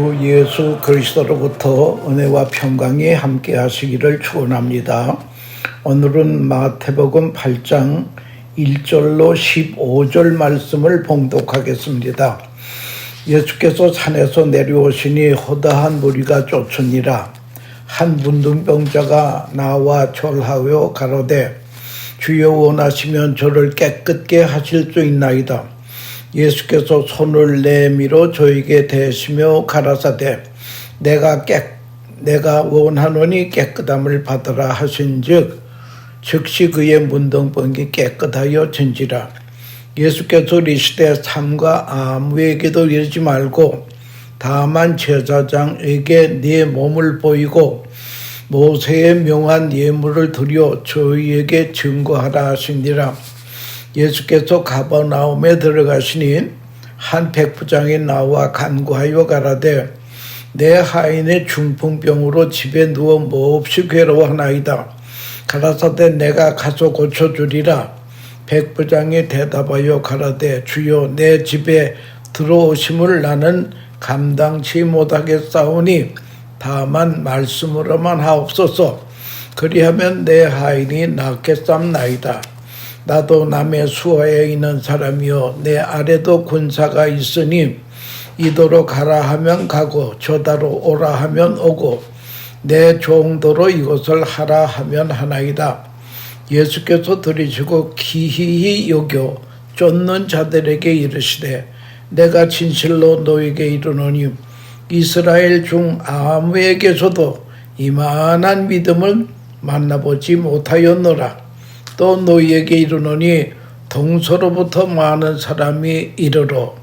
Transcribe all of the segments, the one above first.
주 예수 그리스도로부터 은혜와 평강이 함께 하시기를 축원합니다. 오늘은 마태복음 8장 1절로 15절 말씀을 봉독하겠습니다. 예수께서 산에서 내려오시니 허다한 무리가 쫓으니라. 한 문둥병자가 나와 절하여 가로되 주여 원하시면 저를 깨끗게 하실 수 있나이다. 예수께서 손을 내밀어 저에게 대시며 가라사대 내가 원하노니 깨끗함을 받으라 하신즉 즉시 그의 문둥병이 깨끗하여 전지라. 예수께서 이르시되 삼가 아무에게도 이르지 말고 다만 제사장에게 네 몸을 보이고 모세의 명한 예물을 드려 저희에게 증거하라 하시니라. 예수께서 가버나움에 들어가시니 한 백부장이 나와 간구하여 가라되 내 하인의 중풍병으로 집에 누워 몹시 괴로워하나이다. 가라사대 내가 가서 고쳐주리라. 백부장이 대답하여 가라되 주여 내 집에 들어오심을 나는 감당치 못하겠사오니 다만 말씀으로만 하옵소서. 그리하면 내 하인이 낫겠삼나이다. 나도 남의 수하에 있는 사람이요 내 아래도 군사가 있으니 이도로 가라 하면 가고 저다로 오라 하면 오고 내 종도로 이것을 하라 하면 하나이다. 예수께서 들으시고 기이히 여겨 쫓는 자들에게 이르시되 내가 진실로 너에게 이르노니 이스라엘 중 아무에게서도 이만한 믿음을 만나보지 못하였노라. 또 너희에게 이르노니 동서로부터 많은 사람이 이르러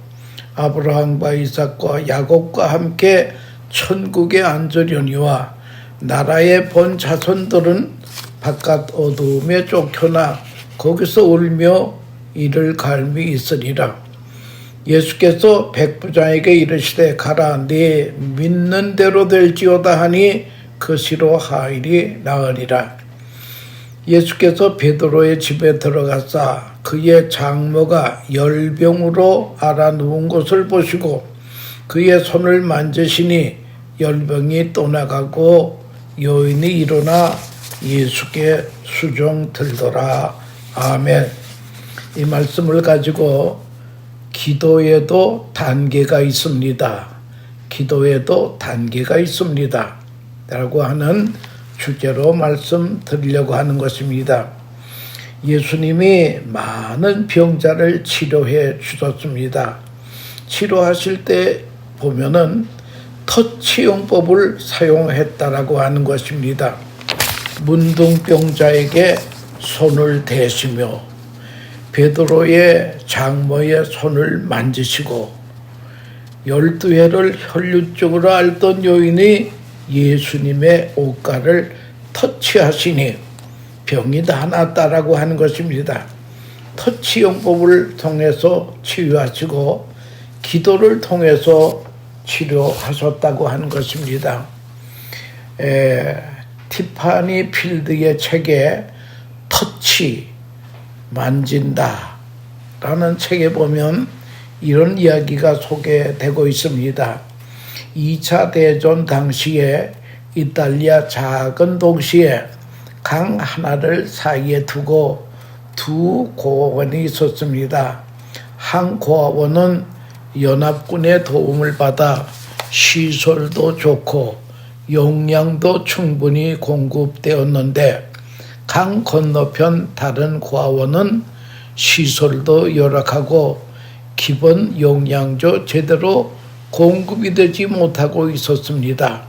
아브라함과 이삭과 야곱과 함께 천국에 앉으려니와 나라의 본 자손들은 바깥 어두움에 쫓겨나 거기서 울며 이를 갈미 있으리라. 예수께서 백부장에게 이르시되 가라 네 믿는 대로 될지어다 하니 그 시로 하인이 나으리라. 예수께서 베드로의 집에 들어가사 그의 장모가 열병으로 앓아 누운 것을 보시고 그의 손을 만지시니 열병이 떠나가고 여인이 일어나 예수께 수종 들더라. 아멘. 이 말씀을 가지고 기도에도 단계가 있습니다. 기도에도 단계가 있습니다. 라고 하는 주제로 말씀드리려고 하는 것입니다. 예수님이 많은 병자를 치료해 주셨습니다. 치료하실 때 보면은 터치용법을 사용했다라고 하는 것입니다. 문둥병자에게 손을 대시며 베드로의 장모의 손을 만지시고 12해를 혈류증으로 앓던 여인이 예수님의 옷가를 터치하시니 병이 다 났다라고 하는 것입니다. 터치용법을 통해서 치유하시고 기도를 통해서 치료하셨다고 하는 것입니다. 티파니 필드의 책에 터치, 만진다 라는 책에 보면 이런 이야기가 소개되고 있습니다. 2차 대전 당시에 이탈리아 작은 도시에 강 하나를 사이에 두고 두 고아원이 있었습니다. 한 고아원은 연합군의 도움을 받아 시설도 좋고 용량도 충분히 공급되었는데 강 건너편 다른 고아원은 시설도 열악하고 기본 용량도 제대로 공급이 되지 못하고 있었습니다.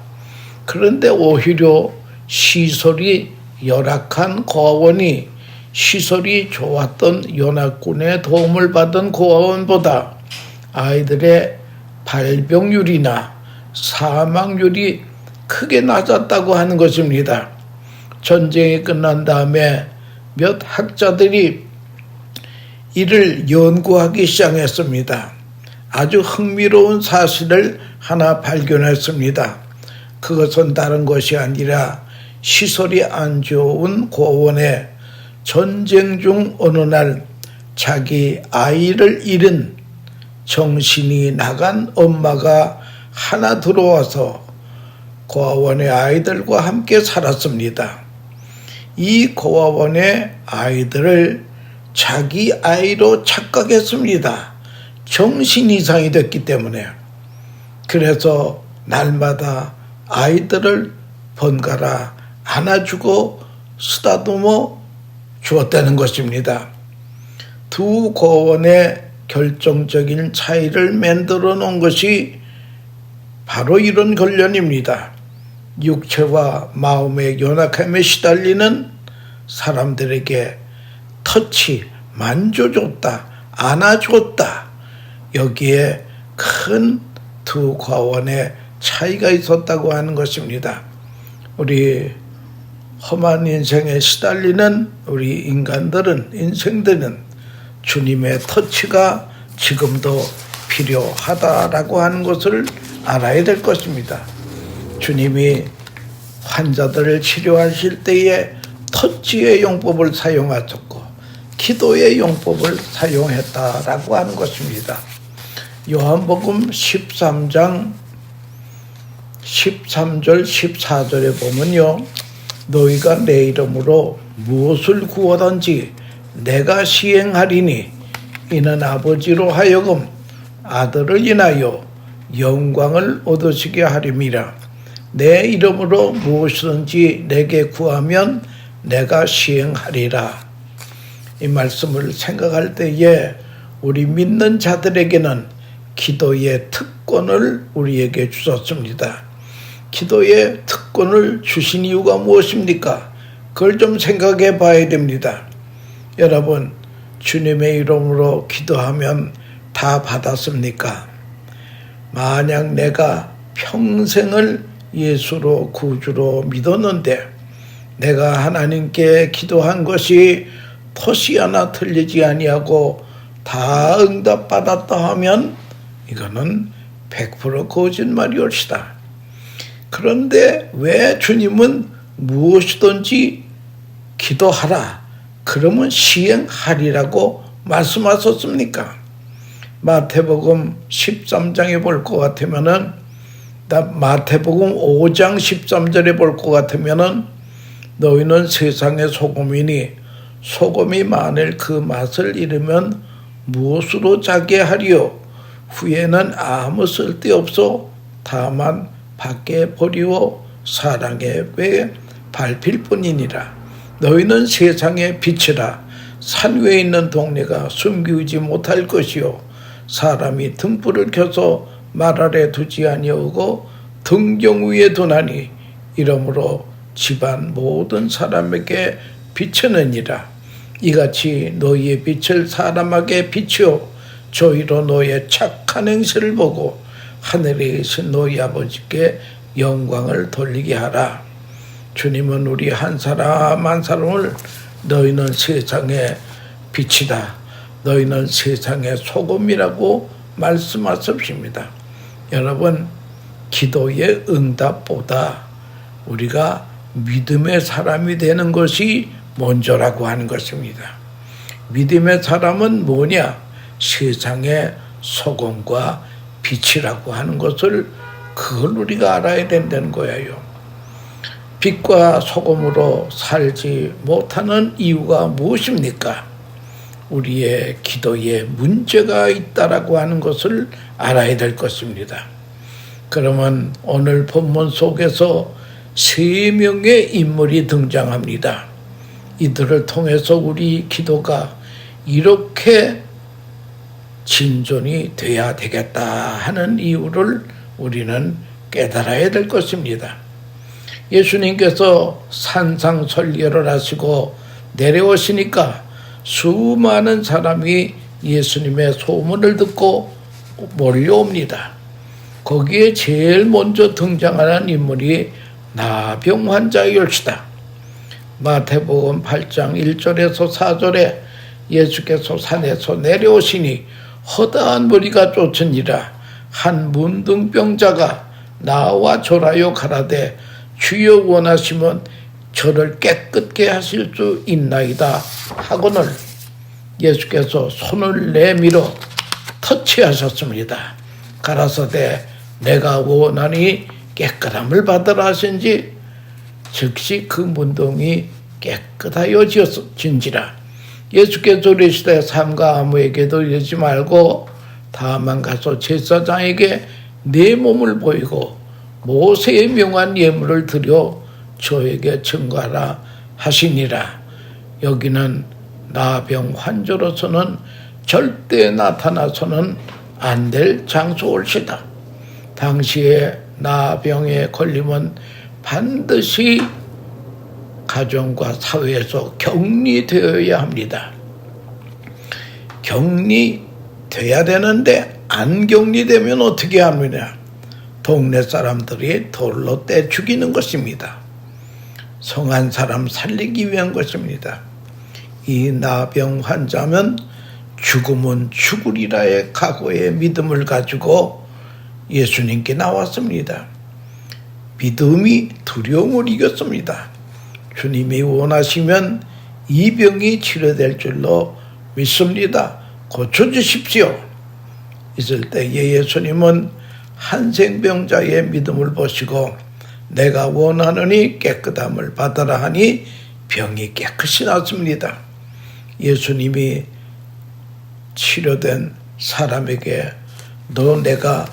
그런데 오히려 시설이 열악한 고아원이 시설이 좋았던 연합군의 도움을 받은 고아원보다 아이들의 발병률이나 사망률이 크게 낮았다고 하는 것입니다. 전쟁이 끝난 다음에 몇 학자들이 이를 연구하기 시작했습니다. 아주 흥미로운 사실을 하나 발견했습니다. 그것은 다른 것이 아니라 시설이 안 좋은 고원에 전쟁 중 어느 날 자기 아이를 잃은 정신이 나간 엄마가 하나 들어와서 고아원의 아이들과 함께 살았습니다. 이 고아원의 아이들을 자기 아이로 착각했습니다. 정신 이상이 됐기 때문에. 그래서 날마다 아이들을 번갈아 안아주고 쓰다듬어 주었다는 것입니다. 두 고아원의 결정적인 차이를 만들어 놓은 것이 바로 이런 관련입니다. 육체와 마음의 연약함에 시달리는 사람들에게 터치, 만져줬다, 안아줬다. 여기에 큰 두 과원의 차이가 있었다고 하는 것입니다. 우리 험한 인생에 시달리는 우리 인생들은 주님의 터치가 지금도 필요하다라고 하는 것을 알아야 될 것입니다. 주님이 환자들을 치료하실 때에 터치의 용법을 사용하셨고 기도의 용법을 사용했다라고 하는 것입니다. 요한복음 13장 13절 14절에 보면요, 너희가 내 이름으로 무엇을 구하든지 내가 시행하리니 이는 아버지로 하여금 아들을 인하여 영광을 얻으시게 하림이라. 내 이름으로 무엇이든지 내게 구하면 내가 시행하리라. 이 말씀을 생각할 때에 우리 믿는 자들에게는 기도의 특권을 우리에게 주셨습니다. 기도의 특권을 주신 이유가 무엇입니까? 그걸 좀 생각해 봐야 됩니다. 여러분, 주님의 이름으로 기도하면 다 받았습니까? 만약 내가 평생을 예수로 구주로 믿었는데 내가 하나님께 기도한 것이 토시 하나 틀리지 아니하고 다 응답받았다 하면 이거는 100% 거짓말이올시다. 그런데 왜 주님은 무엇이든지 기도하라, 그러면 시행하리라고 말씀하셨습니까? 마태복음 13장에 볼 것 같으면은, 마태복음 5장 13절에 볼 것 같으면은, 너희는 세상의 소금이니 소금이 만일 그 맛을 잃으면 무엇으로 자게 하리요? 후에는 아무 쓸데없어 다만 밖에 버리고 사랑의 배 밟힐 뿐이니라. 너희는 세상의 빛이라. 산 위에 있는 동네가 숨기지 못할 것이요, 사람이 등불을 켜서 말 아래 두지 아니하고 등경 위에 두나니 이러므로 집안 모든 사람에게 비추느니라. 이같이 너희의 빛을 사람에게 비추어 저희로 너희의 착한 행실을 보고 하늘에 계신 너희 아버지께 영광을 돌리게 하라. 주님은 우리 한 사람 한 사람을 너희는 세상의 빛이다, 너희는 세상의 소금이라고 말씀하셨습니다. 여러분, 기도의 응답보다 우리가 믿음의 사람이 되는 것이 먼저라고 하는 것입니다. 믿음의 사람은 뭐냐? 세상의 소금과 빛이라고 하는 것을, 그걸 우리가 알아야 된다는 거예요. 빛과 소금으로 살지 못하는 이유가 무엇입니까? 우리의 기도에 문제가 있다라고 하는 것을 알아야 될 것입니다. 그러면 오늘 본문 속에서 3명의 인물이 등장합니다. 이들을 통해서 우리 기도가 이렇게 진전이 돼야 되겠다 하는 이유를 우리는 깨달아야 될 것입니다. 예수님께서 산상설교를 하시고 내려오시니까 수많은 사람이 예수님의 소문을 듣고 몰려옵니다. 거기에 제일 먼저 등장하는 인물이 나병 환자였시다. 마태복음 8장 1절에서 4절에 예수께서 산에서 내려오시니 허다한 무리가 쫓으니라. 한 문둥병자가 나와 절하여 가라되 주여 원하시면 저를 깨끗게 하실 수 있나이다 하거늘 예수께서 손을 내밀어 터치하셨습니다. 가라사대 내가 원하니 깨끗함을 받으라 하신지 즉시 그 문둥이 깨끗하여진지라. 예수께서 이르시되 삼가 아무에게도 이르지 말고 다만 가서 제사장에게 내 몸을 보이고 모세의 명한 예물을 드려 저에게 증거하라 하시니라. 여기는 나병 환자로서는 절대 나타나서는 안 될 장소올시다. 당시에 나병에 걸리면 반드시 가정과 사회에서 격리되어야 합니다. 격리돼야 되는데 안 격리되면 어떻게 합니까? 동네 사람들이 돌로 떼 죽이는 것입니다. 성한 사람 살리기 위한 것입니다. 이 나병 환자면 죽으면 죽으리라의 각오의 믿음을 가지고 예수님께 나왔습니다. 믿음이 두려움을 이겼습니다. 주님이 원하시면 이 병이 치료될 줄로 믿습니다. 고쳐주십시오. 있을 때에 예수님은 한 생병자의 믿음을 보시고 내가 원하노니 깨끗함을 받아라 하니 병이 깨끗이 났습니다. 예수님이 치료된 사람에게 너 내가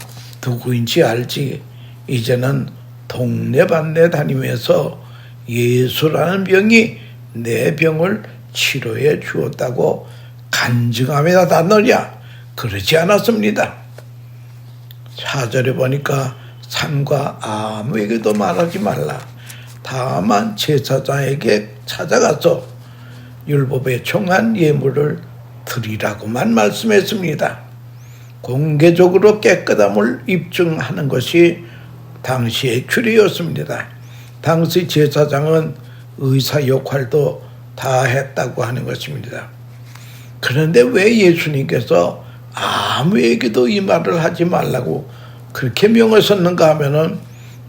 누구인지 알지? 이제는 동네반네 다니면서 예수라는 병이 내 병을 치료해 주었다고 간증하며 너냐? 그러지 않았습니다. 4절에 보니까 삼가 아무에게도 말하지 말라. 다만 제사장에게 찾아가서 율법에 정한 예물을 드리라고만 말씀했습니다. 공개적으로 깨끗함을 입증하는 것이 당시의 규례였습니다. 당시 제사장은 의사 역할도 다 했다고 하는 것입니다. 그런데 왜 예수님께서 아무에게도 이 말을 하지 말라고 그렇게 명하셨는가 하면은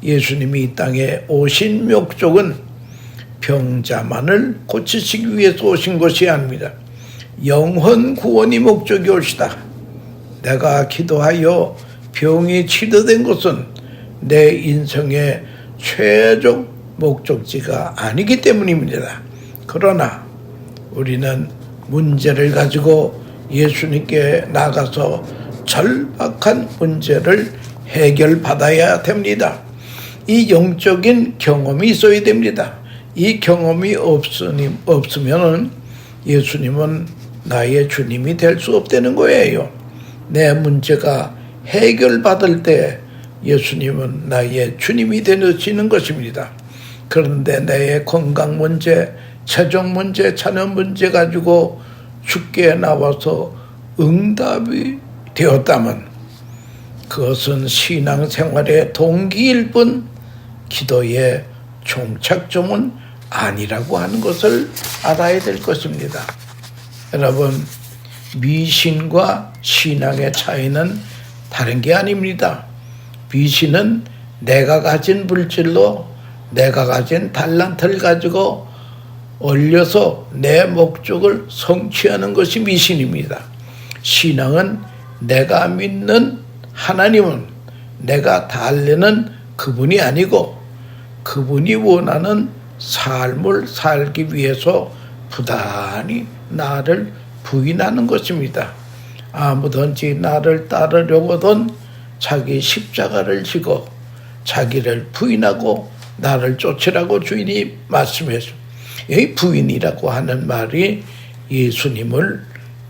예수님이 이 땅에 오신 목적은 병자만을 고치시기 위해서 오신 것이 아닙니다. 영혼 구원이 목적이 옳시다. 내가 기도하여 병이 치료된 것은 내 인생의 최종 목적지가 아니기 때문입니다. 그러나 우리는 문제를 가지고 예수님께 나가서 절박한 문제를 해결받아야 됩니다. 이 영적인 경험이 있어야 됩니다. 이 경험이 없으면 예수님은 나의 주님이 될 수 없다는 거예요. 내 문제가 해결받을 때 예수님은 나의 주님이 되시는 것입니다. 그런데 내 건강 문제, 체중 문제, 자녀 문제 가지고 주께 나와서 응답이 되었다면 그것은 신앙생활의 동기일 뿐 기도의 종착점은 아니라고 하는 것을 알아야 될 것입니다. 여러분, 미신과 신앙의 차이는 다른 게 아닙니다. 미신은 내가 가진 물질로 내가 가진 달란트를 가지고 올려서 내 목적을 성취하는 것이 미신입니다. 신앙은 내가 믿는 하나님은 내가 달래는 그분이 아니고 그분이 원하는 삶을 살기 위해서 부단히 나를 부인하는 것입니다. 아무든지 나를 따르려거든 자기 십자가를 지고 자기를 부인하고 나를 쫓으라고 주인이 말씀했습니다. 이 부인이라고 하는 말이 예수님을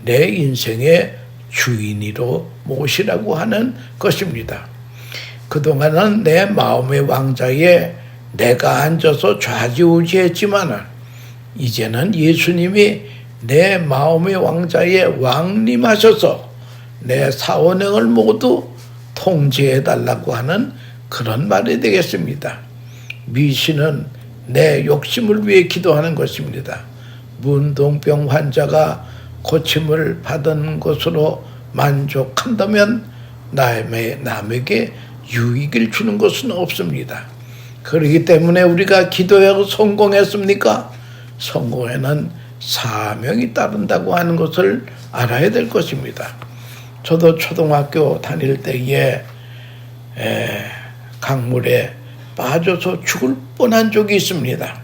내 인생의 주인으로 모시라고 하는 것입니다. 그동안은 내 마음의 왕자에 내가 앉아서 좌지우지했지만 이제는 예수님이 내 마음의 왕자에 왕림하셔서 내 사원행을 모두 통제해달라고 하는 그런 말이 되겠습니다. 미신은 내 욕심을 위해 기도하는 것입니다. 문둥병 환자가 고침을 받은 것으로 만족한다면 남에게 유익을 주는 것은 없습니다. 그렇기 때문에 우리가 기도하고 성공했습니까? 성공에는 사명이 따른다고 하는 것을 알아야 될 것입니다. 저도 초등학교 다닐 때에 강물에 빠져서 죽을 뻔한 적이 있습니다.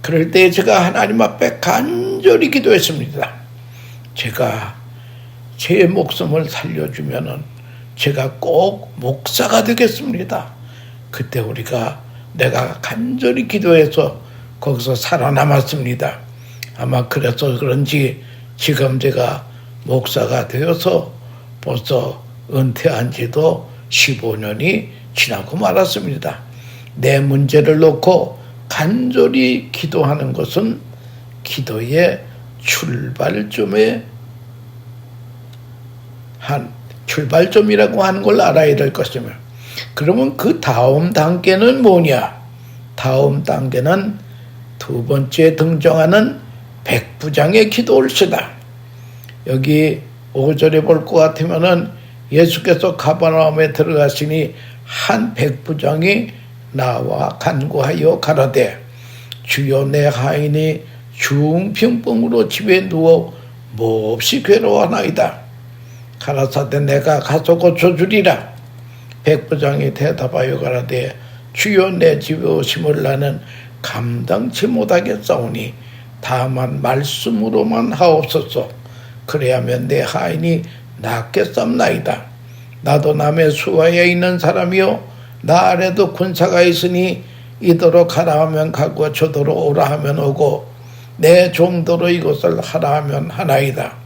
그럴 때 제가 하나님 앞에 간절히 기도했습니다. 제가 제 목숨을 살려주면은 제가 꼭 목사가 되겠습니다. 그때 내가 간절히 기도해서 거기서 살아남았습니다. 아마 그래서 그런지 지금 제가 목사가 되어서 벌써 은퇴한 지도 15년이 지나고 말았습니다. 내 문제를 놓고 간절히 기도하는 것은 기도의 출발점이라고 하는 걸 알아야 될 것이며, 그러면 그 다음 단계는 뭐냐? 다음 단계는 두 번째 등장하는 백부장의 기도일시다. 여기 5절에 볼 것 같으면은 예수께서 가버나움에 들어가시니 한 백부장이 나와 간구하여 가라되, 주여 내 하인이 중병병으로 집에 누워 몹시 괴로워하나이다. 가라사대 내가 가서 고쳐주리라. 백부장이 대답하여 가라되, 주여 내 집에 오심을 나는 감당치 못하겠사오니 다만 말씀으로만 하옵소서. 그래야면 내 하인이 낫겠삼나이다. 나도 남의 수하에 있는 사람이요 나 아래도 군사가 있으니 이더러 가라 하면 가고 저더러 오라 하면 오고 내 종도로 이것을 하라 하면 하나이다.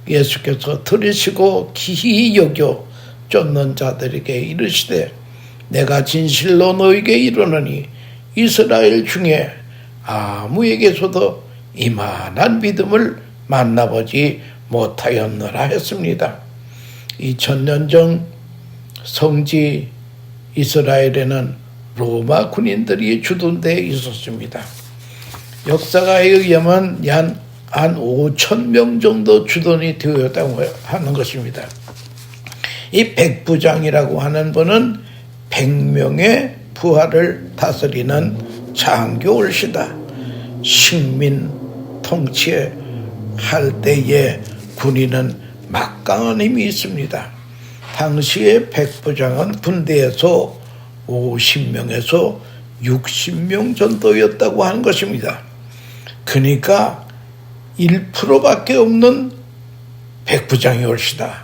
예수께서 들으시고 기히 여겨 쫓는 자들에게 이르시되, 내가 진실로 너에게 이르노니 이스라엘 중에 아무에게서도 이만한 믿음을 만나보지 못하였노라 했습니다. 2000년 전 성지 이스라엘에는 로마 군인들이 주둔되어 있었습니다. 역사가에 의하면 한 5,000명 정도 주둔이 되었다고 하는 것입니다. 이 백부장이라고 하는 분은 100명의 부하를 다스리는 장교올시다. 식민 통치할 때에 군인은 막강한 힘이 있습니다. 당시에 백부장은 군대에서 50명에서 60명 정도였다고 하는 것입니다. 그러니까 1%밖에 없는 백부장이 올시다.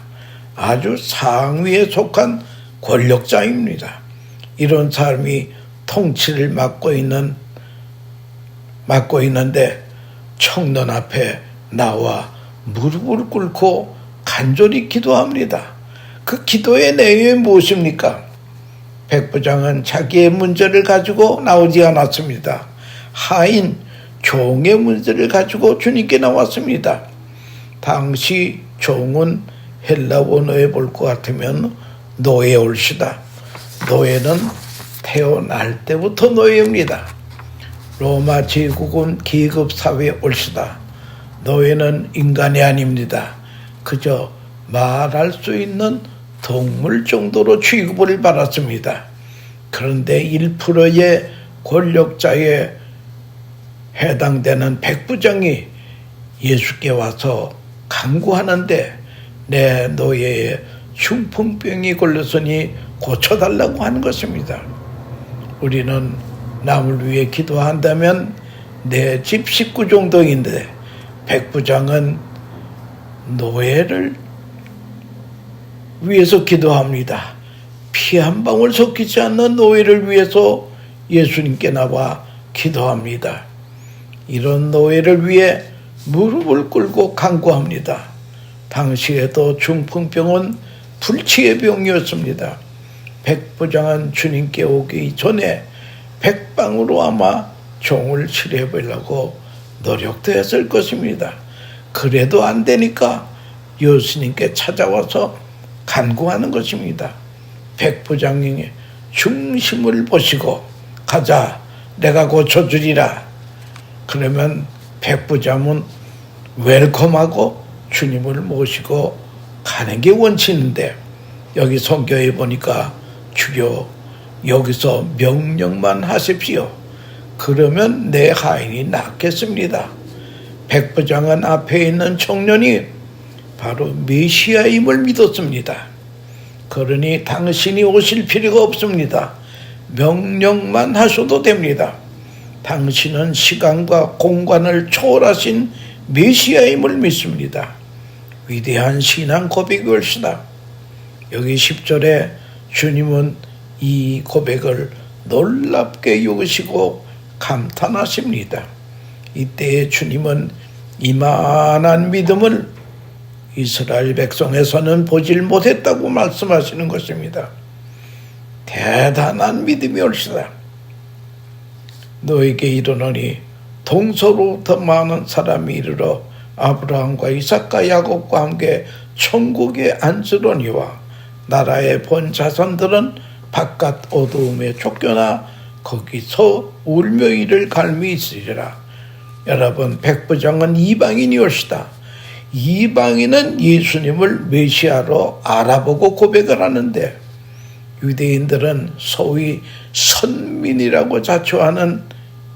아주 상위에 속한 권력자입니다. 이런 사람이 통치를 맡고 있는데 청년 앞에 나와 무릎을 꿇고 간절히 기도합니다. 그 기도의 내용이 무엇입니까? 백부장은 자기의 문제를 가지고 나오지 않았습니다. 하인, 종의 문제를 가지고 주님께 나왔습니다. 당시 종은 헬라 원어에 볼 것 같으면 노예올시다. 노예는 태어날 때부터 노예입니다. 로마 제국은 계급사회에 올시다. 노예는 인간이 아닙니다. 그저 말할 수 있는 동물 정도로 취급을 받았습니다. 그런데 1%의 권력자에 해당되는 백부장이 예수께 와서 간구하는데, 내 노예의 중풍병이 걸렸으니 고쳐달라고 하는 것입니다. 우리는 남을 위해 기도한다면 내 집 식구 정도인데, 백부장은 노예를 위해서 기도합니다. 피 한 방울 섞이지 않는 노예를 위해서 예수님께 나와 기도합니다. 이런 노예를 위해 무릎을 꿇고 간구합니다. 당시에도 중풍병은 불치의 병이었습니다. 백부장은 주님께 오기 전에 백방으로 아마 종을 치료해보려고 노력도 했을 것입니다. 그래도 안 되니까 예수님께 찾아와서 간구하는 것입니다. 백부장의 중심을 보시고 가자, 내가 고쳐주리라. 그러면 백부장은 웰컴하고 주님을 모시고 가는 게 원칙인데, 여기 성경에 보니까 주여 여기서 명령만 하십시오. 그러면 내 하인이 낫겠습니다. 백부장은 앞에 있는 청년이 바로 메시아임을 믿었습니다. 그러니 당신이 오실 필요가 없습니다. 명령만 하셔도 됩니다. 당신은 시간과 공간을 초월하신 메시아임을 믿습니다. 위대한 신앙 고백일시다. 여기 10절에 주님은 이 고백을 놀랍게 여기시고 감탄하십니다. 이때에 주님은 이만한 믿음을 이스라엘 백성에서는 보질 못했다고 말씀하시는 것입니다. 대단한 믿음이올시다. 너에게 이르노니 동서로부터 많은 사람이 이르러 아브라함과 이삭과 야곱과 함께 천국에 앉으려니와 나라의 본 자손들은 바깥 어두움에 쫓겨나 거기서 울며 이를 갈미 있으리라. 여러분, 백부장은 이방인이올시다. 이방인은 예수님을 메시아로 알아보고 고백을 하는데 유대인들은 소위 선민이라고 자처하는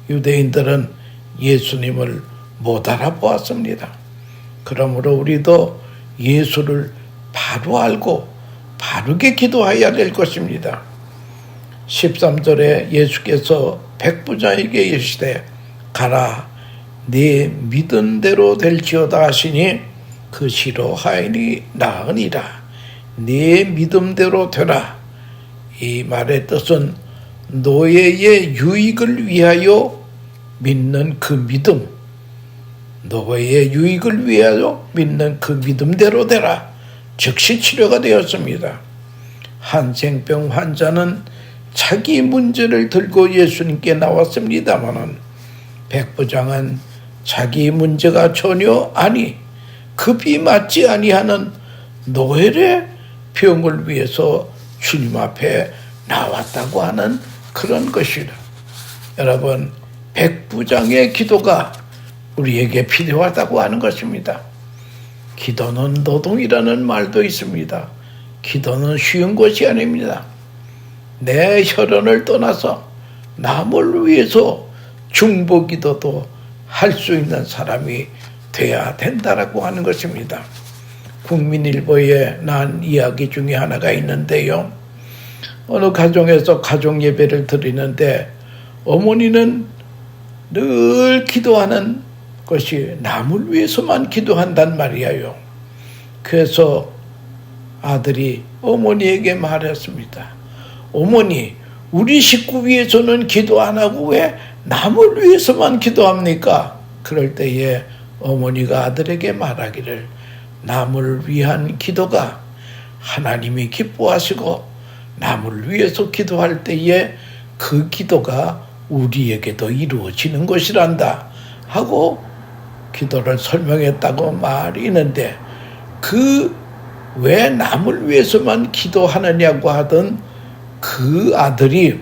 유대인들은 예수님을 못 알아보았습니다. 그러므로 우리도 예수를 바로 알고 바르게 기도해야 될 것입니다. 13절에 예수께서 백부장에게 이르시되 가라 네 믿은 대로 될지어다 하시니 그 시로 하인이 나으니라. 네 믿음대로 되라. 이 말의 뜻은 노예의 유익을 위하여 믿는 그 믿음, 노예의 유익을 위하여 믿는 그 믿음대로 되라. 즉시 치료가 되었습니다. 한센병 환자는 자기 문제를 들고 예수님께 나왔습니다마는 백부장은 자기 문제가 전혀 아니 급이 맞지 아니하는 노엘의 병을 위해서 주님 앞에 나왔다고 하는 그런 것이다. 여러분, 백부장의 기도가 우리에게 필요하다고 하는 것입니다. 기도는 노동이라는 말도 있습니다. 기도는 쉬운 것이 아닙니다. 내 혈연을 떠나서 남을 위해서 중보기도도 할 수 있는 사람이 돼야 된다라고 하는 것입니다. 국민일보에 난 이야기 중에 하나가 있는데요. 어느 가정에서 가족 예배를 드리는데 어머니는 늘 기도하는 것이 남을 위해서만 기도한단 말이에요. 그래서 아들이 어머니에게 말했습니다. 어머니, 우리 식구 위해서는 기도 안 하고 왜 남을 위해서만 기도합니까? 그럴 때에 어머니가 아들에게 말하기를 남을 위한 기도가 하나님이 기뻐하시고 남을 위해서 기도할 때에 그 기도가 우리에게도 이루어지는 것이란다 하고 기도를 설명했다고 말이 있는데 그 왜 남을 위해서만 기도하느냐고 하던 그 아들이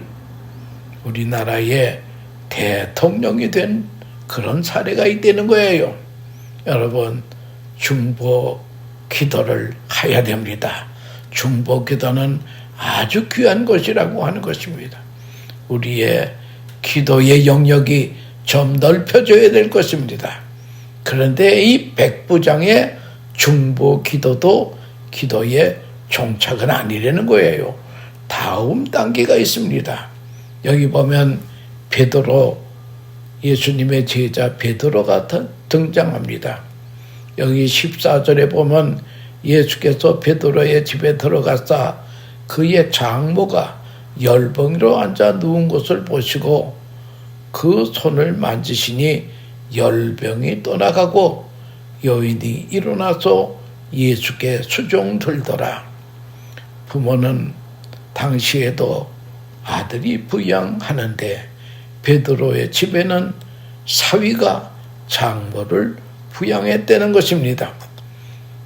우리나라의 대통령이 된 그런 사례가 있다는 거예요. 여러분, 중보 기도를 해야 됩니다. 중보 기도는 아주 귀한 것이라고 하는 것입니다. 우리의 기도의 영역이 좀 넓혀져야 될 것입니다. 그런데 이 백부장의 중보 기도도 기도의 종착은 아니라는 거예요. 다음 단계가 있습니다. 여기 보면 베드로, 예수님의 제자 베드로가 등장합니다. 여기 14절에 보면 예수께서 베드로의 집에 들어가사 그의 장모가 열병으로 앉아 누운 것을 보시고 그 손을 만지시니 열병이 떠나가고 여인이 일어나서 예수께 수종 들더라. 부모는 당시에도 아들이 부양하는데 베드로의 집에는 사위가 장모를 부양했다는 것입니다.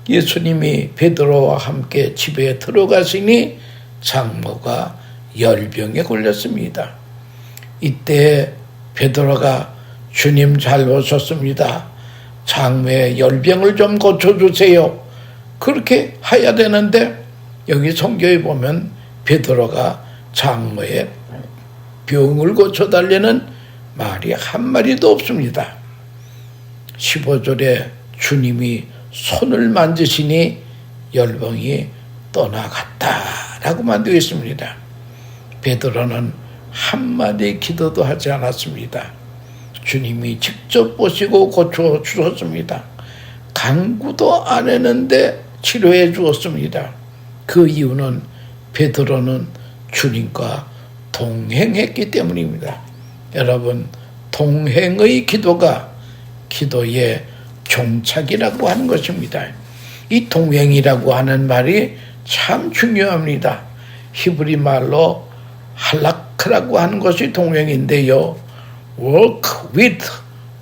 예수님이 베드로와 함께 집에 들어가시니 장모가 열병에 걸렸습니다. 이때 베드로가 주님 잘 오셨습니다. 장모의 열병을 좀 고쳐주세요. 그렇게 해야 되는데 여기 성경에 보면 베드로가 장모의 병을 고쳐달라는 말이 한마디도 없습니다. 15절에 주님이 손을 만지시니 열병이 떠나갔다라고만 되어 있습니다. 베드로는 한마디 기도도 하지 않았습니다. 주님이 직접 보시고 고쳐 주셨습니다. 간구도 안 했는데 치료해 주었습니다. 그 이유는 베드로는 주님과 동행했기 때문입니다. 여러분, 동행의 기도가 기도의 종착이라고 하는 것입니다. 이 동행이라고 하는 말이 참 중요합니다. 히브리 말로 할라크라고 하는 것이 동행인데요. work with,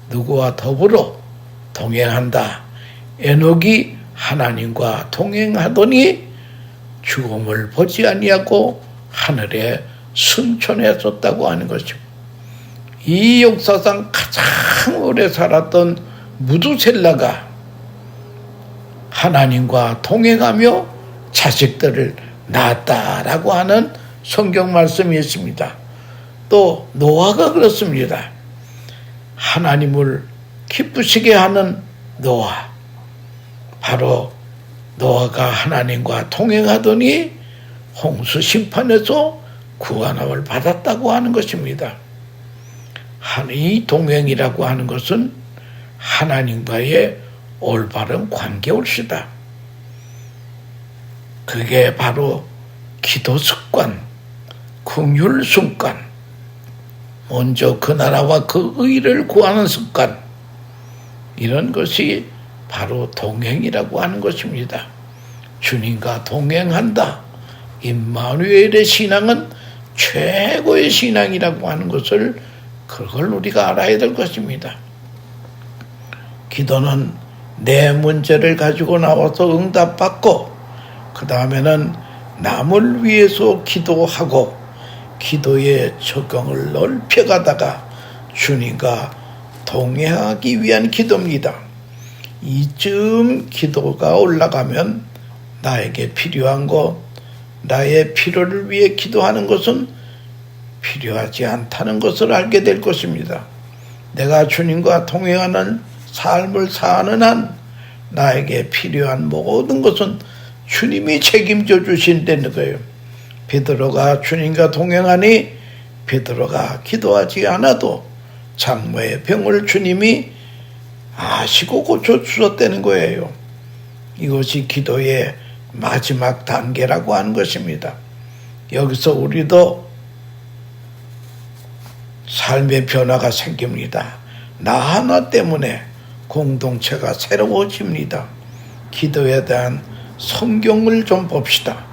누구와 더불어 동행한다. 에녹이 하나님과 동행하더니 죽음을 보지 아니하고 하늘에 승천했었다고 하는 것입니다. 이 역사상 가장 오래 살았던 무두셀라가 하나님과 동행하며 자식들을 낳았다라고 하는 성경 말씀이 있습니다. 또 노아가 그렇습니다. 하나님을 기쁘시게 하는 노아, 바로 노아가 하나님과 동행하더니 홍수 심판에서 구원함을 받았다고 하는 것입니다. 이 동행이라고 하는 것은 하나님과의 올바른 관계올시다. 그게 바로 기도 습관, 긍휼 습관, 먼저 그 나라와 그 의를 구하는 습관, 이런 것이 바로 동행이라고 하는 것입니다. 주님과 동행한다. 임마누엘의 신앙은 최고의 신앙이라고 하는 것을, 그걸 우리가 알아야 될 것입니다. 기도는 내 문제를 가지고 나와서 응답받고, 그 다음에는 남을 위해서 기도하고 기도의 적용을 넓혀가다가 주님과 동행하기 위한 기도입니다. 이쯤 기도가 올라가면 나에게 필요한 것, 나의 필요를 위해 기도하는 것은 필요하지 않다는 것을 알게 될 것입니다. 내가 주님과 동행하는 삶을 사는 한 나에게 필요한 모든 것은 주님이 책임져 주신다는 거예요. 베드로가 주님과 동행하니 베드로가 기도하지 않아도 장모의 병을 주님이 아시고 고쳐주셨다는 거예요. 이것이 기도의 마지막 단계라고 하는 것입니다. 여기서 우리도 삶의 변화가 생깁니다. 나 하나 때문에 공동체가 새로워집니다. 기도에 대한 성경을 좀 봅시다.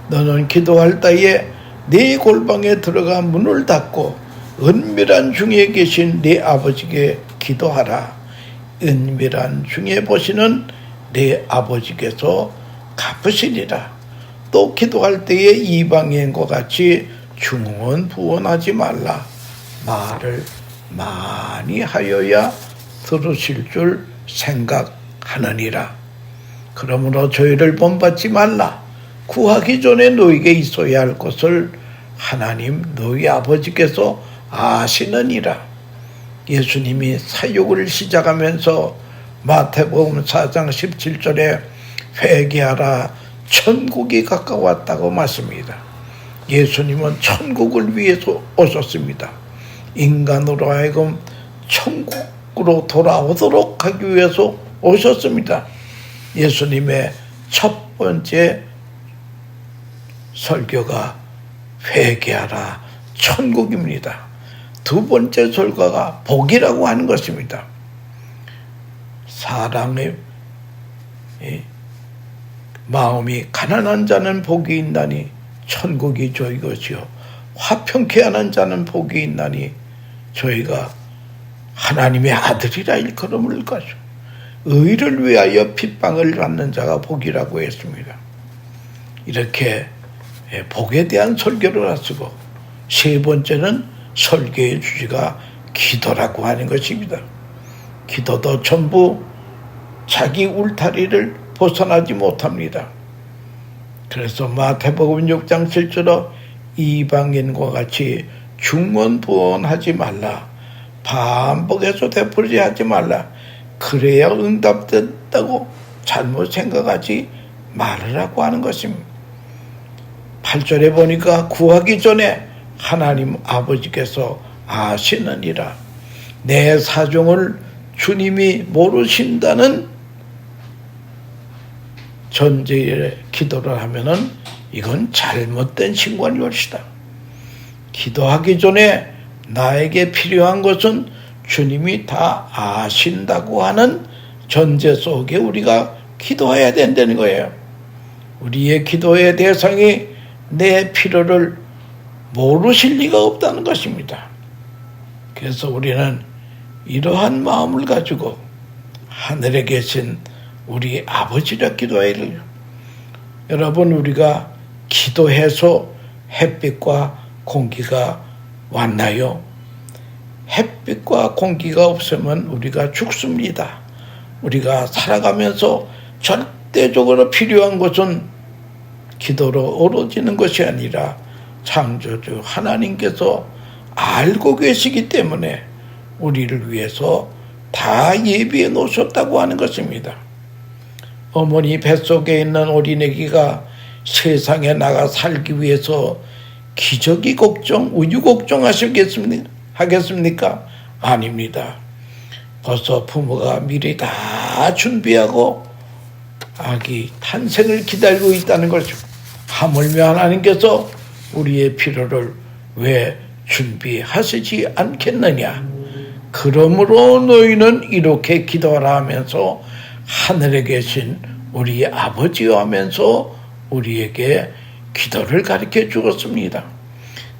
너는 기도할 때에 네 골방에 들어가 문을 닫고 은밀한 중에 계신 네 아버지께 기도하라. 은밀한 중에 보시는 네 아버지께서 갚으시리라. 또 기도할 때에 이방인과 같이 중언부언하지 말라. 말을 많이 하여야 들으실 줄 생각하느니라. 그러므로 저희를 본받지 말라. 구하기 전에 너에게 있어야 할 것을 하나님 너희 아버지께서 아시느니라. 예수님이 사역을 시작하면서 마태복음 4장 17절에 회개하라, 천국이 가까웠다고 말씀합니다. 예수님은 천국을 위해서 오셨습니다. 인간으로 하여금 천국으로 돌아오도록 하기 위해서 오셨습니다. 예수님의 첫 번째 설교가 회개하라, 천국입니다. 두 번째 설교가 복이라고 하는 것입니다. 사람의 마음이 가난한 자는 복이 있나니 천국이 저희 것이요, 화평케 하는 자는 복이 있나니 저희가 하나님의 아들이라 일컬음을 것이요, 의를 위하여 핍박을 받는 자가 복이라고 했습니다. 이렇게 복에 대한 설교를 하시고, 세 번째는 설교의 주제가 기도라고 하는 것입니다. 기도도 전부 자기 울타리를 벗어나지 못합니다. 그래서 마태복음 6장 7절로 이방인과 같이 중언부언하지 말라. 반복해서 되풀이 하지 말라. 그래야 응답된다고 잘못 생각하지 말으라고 하는 것입니다. 8절에 보니까 구하기 전에 하나님 아버지께서 아시느니라. 내 사정을 주님이 모르신다는 전제의 기도를 하면은 이건 잘못된 신고할 것이다. 기도하기 전에 나에게 필요한 것은 주님이 다 아신다고 하는 전제 속에 우리가 기도해야 된다는 거예요. 우리의 기도의 대상이 내 필요를 모르실 리가 없다는 것입니다. 그래서 우리는 이러한 마음을 가지고 하늘에 계신 우리 아버지라 기도해야 해요. 여러분, 우리가 기도해서 햇빛과 공기가 왔나요? 햇빛과 공기가 없으면 우리가 죽습니다. 우리가 살아가면서 절대적으로 필요한 것은 기도로 이루어지는 것이 아니라 창조주 하나님께서 알고 계시기 때문에 우리를 위해서 다 예비해 놓으셨다고 하는 것입니다. 어머니 뱃속에 있는 어린애기가 세상에 나가 살기 위해서 기저귀 걱정, 우유 걱정 하겠습니까? 아닙니다. 벌써 부모가 미리 다 준비하고 아기 탄생을 기다리고 있다는 거죠. 하물며 하나님께서 우리의 필요를 왜 준비하시지 않겠느냐. 그러므로 너희는 이렇게 기도하라 하면서 하늘에 계신 우리 아버지와 하면서 우리에게 기도를 가르쳐 주었습니다.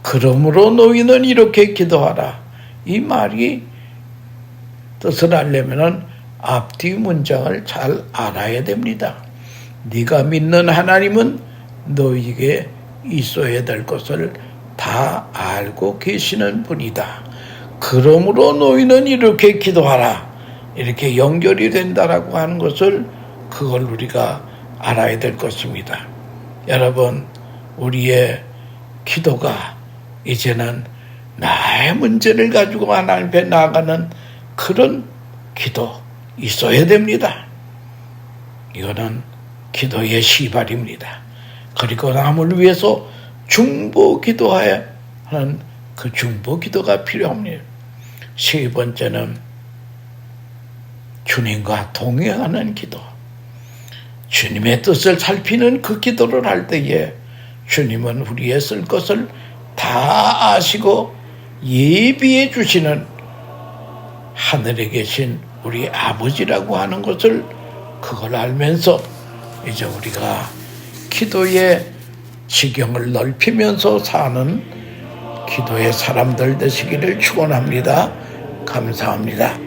그러므로 너희는 이렇게 기도하라. 이 말이 뜻을 알려면 앞뒤 문장을 잘 알아야 됩니다. 네가 믿는 하나님은 너희에게 있어야 될 것을 다 알고 계시는 분이다. 그러므로 너희는 이렇게 기도하라. 이렇게 연결이 된다라고 하는 것을 그걸 우리가 알아야 될 것입니다. 여러분, 우리의 기도가 이제는 나의 문제를 가지고 하나님 앞에 나아가는 그런 기도 있어야 됩니다. 이거는 기도의 시발입니다. 그리고 남을 위해서 중보 기도해야 하는 그 중보 기도가 필요합니다. 세 번째는 주님과 동행하는 기도. 주님의 뜻을 살피는 그 기도를 할 때에 주님은 우리의 쓸 것을 다 아시고 예비해 주시는 하늘에 계신 우리 아버지라고 하는 것을 그걸 알면서 이제 우리가 기도의 지경을 넓히면서 사는 기도의 사람들 되시기를 축원합니다. 감사합니다.